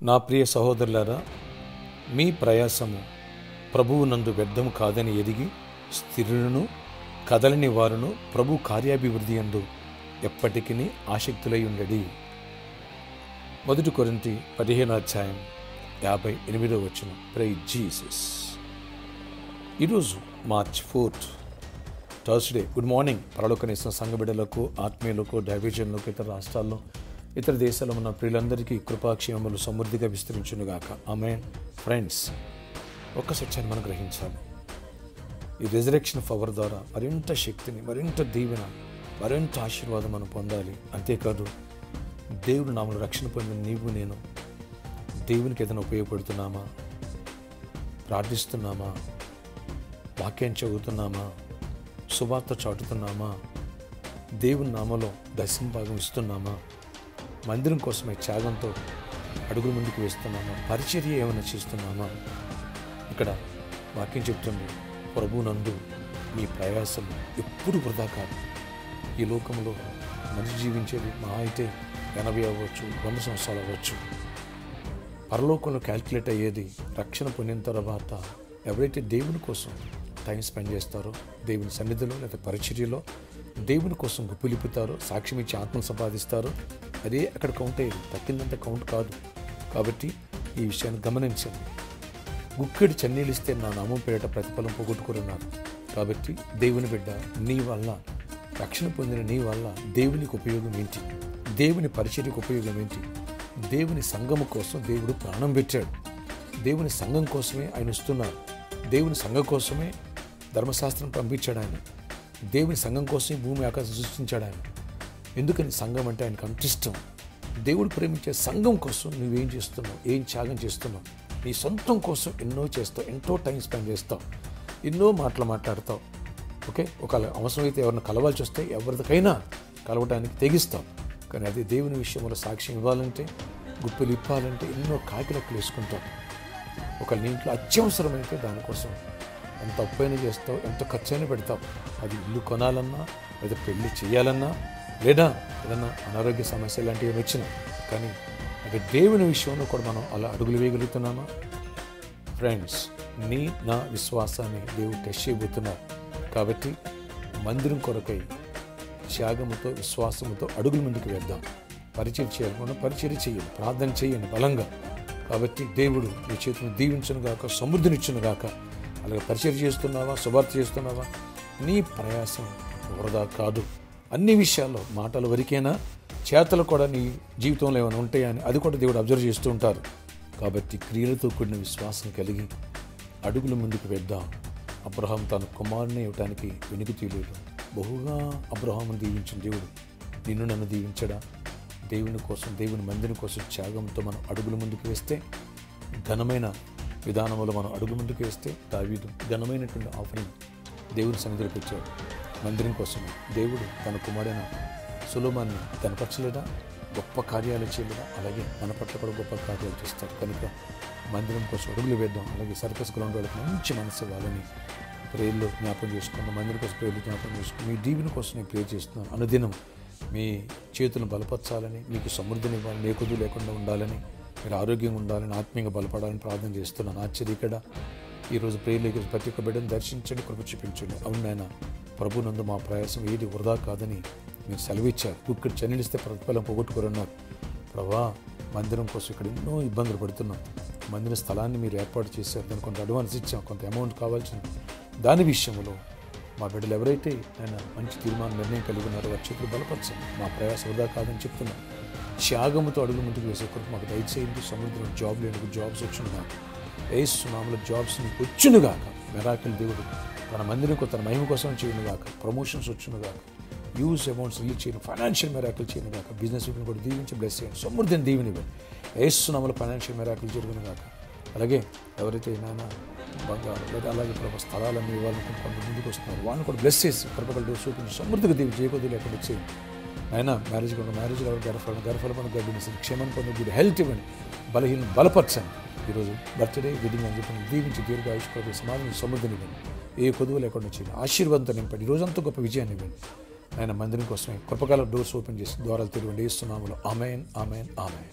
నా ప్రియ సహోదరులారా, మీ ప్రయాసము ప్రభువునందు వ్యర్థము కాదని ఎరిగి స్థిరులను కదలని వారును ప్రభు కార్యాభివృద్ధి యందు ఎప్పటికీ ఆసక్తులై ఉండడి. 1 కొరింథీ 15:58. Praise Jesus. ఈరోజు మార్చ్ 4 థర్స్డే. Good morning. పరలోకనేసిన సంఘ బిడ్డలకు, ఆత్మీయులకు, డైవిజన్లకు, ఇతర రాష్ట్రాల్లో, ఇతర దేశాల్లో ఉన్న ప్రియులందరికీ కృపాక్షేమములు సమృద్ధిగా విస్తరించునుగాక. ఆమేన్. ఫ్రెండ్స్, ఒక్క సత్యాన్ని మనం గ్రహించాలి. ఈ రిజరెక్షన్ పవర్ ద్వారా మరింత శక్తిని, మరింత దీవెన, మరింత ఆశీర్వాదం మనం పొందాలి. అంతేకాదు, దేవుడు నామములో రక్షణ పొందిన నీవు నేను దేవునికి ఏదైనా ఉపయోగపడుతున్నామా, ప్రార్థిస్తున్నామా, వాక్యం చదువుతున్నామా, సువార్త చాటుతున్నామా, దేవుని నామలో దశమ భాగం ఇస్తున్నామా, మందిరం కోసమే త్యాగంతో అడుగుల ముందుకు వేస్తున్నామా, పరిచర్య ఏమైనా చేస్తున్నామా? ఇక్కడ వాక్యం చెప్తుంది, ప్రభువునందు మీ ప్రయాసం ఎప్పుడు వృధా కాదు. ఈ లోకంలో మనిషి జీవించేది మా అయితే 80 అవ్వచ్చు, 100 సంవత్సరాలు అవ్వచ్చు. పరలోకంలో క్యాల్కులేట్ అయ్యేది రక్షణ పొందిన తర్వాత ఎవరైతే దేవుని కోసం టైం స్పెండ్ చేస్తారో, దేవుని సన్నిధిలో లేదా పరిచర్యలో దేవుని కోసం గుప్పిలిపుతారో, సాక్ష్యం ఇచ్చి ఆత్మను సంపాదిస్తారో, అదే అక్కడ కౌంట్ అయ్యేది. తక్కిందంత కౌంట్ కాదు. కాబట్టి ఈ విషయాన్ని గమనించండి. గుక్కెడు చన్నీళ్ళిస్తే నా నామం పేరిట ప్రతిఫలం పోగొట్టుకున్నారు. కాబట్టి దేవుని బిడ్డ, నీ వల్ల, రక్షణ పొందిన నీ వల్ల దేవునికి ఉపయోగం ఏంటి? దేవుని పరిచర్యకు ఉపయోగం ఏంటి? దేవుని సంఘము కోసం దేవుడు ప్రాణం పెట్టాడు. దేవుని సంఘం కోసమే ఆయన వస్తున్నారు. దేవుని సంఘం కోసమే ధర్మశాస్త్రం పంపించాడు ఆయన. దేవుని సంఘం కోసమే భూమి ఆకాశం సృష్టించాడు ఆయన. ఎందుకని? సంఘం అంటే ఆయనకు అంత ఇష్టం. దేవుడు ప్రేమించే సంఘం కోసం నువ్వేం చేస్తున్నావు? ఏం త్యాగం చేస్తున్నావు? నీ సొంతం కోసం ఎన్నో చేస్తావు, ఎంతో టైం స్పెండ్ చేస్తావు, ఎన్నో మాటలు మాట్లాడతావు. ఓకే, ఒక అవసరమైతే ఎవరిని కలవాల్సి వస్తే ఎవరికైనా కలవడానికి తెగిస్తావు. కానీ అదే దేవుని విషయంలో సాక్ష్యం ఇవ్వాలంటే, గుప్పెలు ఇప్పాలంటే ఎన్నో కాకిరెక్కలు వేసుకుంటావు. ఒక నీ ఇంట్లో అత్యవసరమైతే దానికోసం ఎంత అప్పైనా చేస్తావు, ఎంత ఖర్చైనా పెడతావు. అది ఇల్లు కొనాలన్నా, లేదా పెళ్లి చేయాలన్నా, లేదా ఏదన్నా అనారోగ్య సమస్య లాంటివి వచ్చినా. కానీ అదే దేవుని విషయంలో కూడా మనం అలా అడుగులు వేయగలుగుతున్నామా? ఫ్రెండ్స్, నా విశ్వాసాన్ని దేవుడు టెస్ట్ చేయబోతున్నారు. కాబట్టి మందిరం కొరకై త్యాగముతో, విశ్వాసముతో అడుగుల ముందుకు వేద్దాం. పరిచయం చేయాలనుకున్న పరిచయం చేయండి, ప్రార్థన చేయండి బలంగా. కాబట్టి దేవుడు నీ చేతులను దీవించునుగాక, సమృద్ధినిచ్చునుగాక. అలాగే పరిచయం చేస్తున్నావా, శుభార్త చేస్తున్నావా? నీ ప్రయాసం వృధా కాదు. అన్ని విషయాల్లో మాటల వరకేనా, చేతలు కూడా నీ జీవితంలో ఏమైనా ఉంటాయా అని అది కూడా దేవుడు అబ్జర్వ్ చేస్తూ ఉంటారు. కాబట్టి క్రియలతో కూడిన విశ్వాసం కలిగి అడుగుల ముందుకు వేద్దాం. అబ్రహాం తన కుమారుని ఇవ్వటానికి వెనుక తీయలేదు. బహుగా అబ్రహామును దీవించిన దేవుడు నిన్ను నన్ను దీవించడా? దేవుని కోసం, దేవుని మందిరం కోసం త్యాగంతో మనం అడుగుల ముందుకు వేస్తే, ఘనమైన విధానంలో మనం అడుగు ముందుకు వేస్తే, దావీదు ఘనమైనటువంటి ఆఫరింగ్ దేవుని సన్నిధిలో పెట్టాడు. మందిరం కోసం దేవుడు తన కుమారుడైన సొలొమోనుని కనపరచలేదా? గొప్ప కార్యాలు చేయలేదా? అలాగే మన పట్ల కూడా గొప్ప కార్యాలు చేస్తాడు. కనుక మందిరం కోసం అడుగులు వేద్దాం. అలాగే సర్కస్ గ్రౌండ్ వాళ్ళకి మంచి మనసు వాళ్ళని ప్రేయర్లో జ్ఞాపకం చేసుకున్నాం. మందిరం కోసం ప్రేయర్లు జ్ఞాపకం చేసుకున్నాం. మీ దీవెన కోసం నేను ప్రేయర్ చేస్తున్నాను. అనుదినం మీ చేతులను బలపరచాలని, మీకు సమృద్ధిని ఇవ్వాలని, ఏ కొద్దు లేకుండా ఉండాలని, మీరు ఆరోగ్యంగా ఉండాలని, ఆత్మీయంగా బలపడాలని ప్రార్థన చేస్తున్నాను. ఆశ్చర్యకడ ఈరోజు ప్రేయర్లోకి ప్రతి ఒక్క బిడ్డను దర్శించండి, కృప చూపించండి. అవును నాయన, ప్రభునందు మా ప్రయాసం ఏది వృధా కాదని మీరు సెలవిచ్చారు. ఇక్కడ చెన్నెలిస్తే ప్రతిఫలం పోగొట్టుకోరన్నారు. ప్రభా, మందిరం కోసం ఇక్కడ ఎన్నో ఇబ్బందులు పడుతున్నాం. మందిర స్థలాన్ని మీరు ఏర్పాటు చేశారు. దానికి కొంత అడ్వాన్స్ ఇచ్చాం, కొంత అమౌంట్ కావాల్సింది. దాని విషయంలో మా బిడ్డలు ఎవరైతే ఆయన మంచి తీర్మానం, నిర్ణయం కలిగి ఉన్నారో వారి చేతులు బలపరచండి. మా ప్రయాసం వృధా కాదని చెప్తున్నాం. త్యాగముతో అడుగు ముందుకు వేసే కొరకు మాకు దయచేయండి. సముద్రం జాబ్ లేని జాబ్స్ వచ్చునుగా, యేసు నామములో జాబ్స్ నీకు వచ్చునుగాక. మెరాకిల్ దేవుడు తన మందిరం తన మహిమ కోసం చేయనుగాక. ప్రమోషన్స్ వచ్చునుగాక. యూజ్ అమౌంట్స్ రిలీజ్ చేయను, ఫైనాన్షియల్ మెరాకిల్ చేయనుగాక. బిజినెస్ కూడా దీవించి బ్లెస్ చేయండి. సమృద్ధిని దీవెనివ్వండి. యేసు నామములో ఫైనాన్షియల్ మెరాకిల్ జరుగునుగాక. అలాగే ఎవరైతే నాన్న బంగారు లేదా అలాగే ప్రభు స్థలాలన్నీ ఇవ్వాలనుకుంటే కొంత ముందుకు వస్తున్నారు, వాళ్ళని కూడా బ్లెస్ చేసి కృపగల డోర్ చూపించి సమృద్ధిగా దీవి చేయకొద్ది లేకుండా చేయండి. అయినా మ్యారేజ్ ఎవరు గర్భఫలం గర్భిణీ క్షేమం పొంది గుడి హెల్త్ ఇవ్వండి. బలహీన బలపరచండి. ఈరోజు బర్త్డే, వెడ్డింగ్ అని చెప్పి దీవించి దీర్ఘ ఆయుష్కరమైన సమాధానం సమృద్ధిని ఇవ్వండి. ఏ కొదువు లేకుండా చేయండి. ఆశీర్వాదంతో నింపండి. ఈరోజంతా గొప్ప విజయాన్ని ఇవ్వండి. ఆయన మందిరం కోసమే కృపగల డోర్స్ ఓపెన్ చేసి ద్వారాలు తెరవండి. యేసు నామములో ఆమేన్, ఆమేన్, ఆమేన్.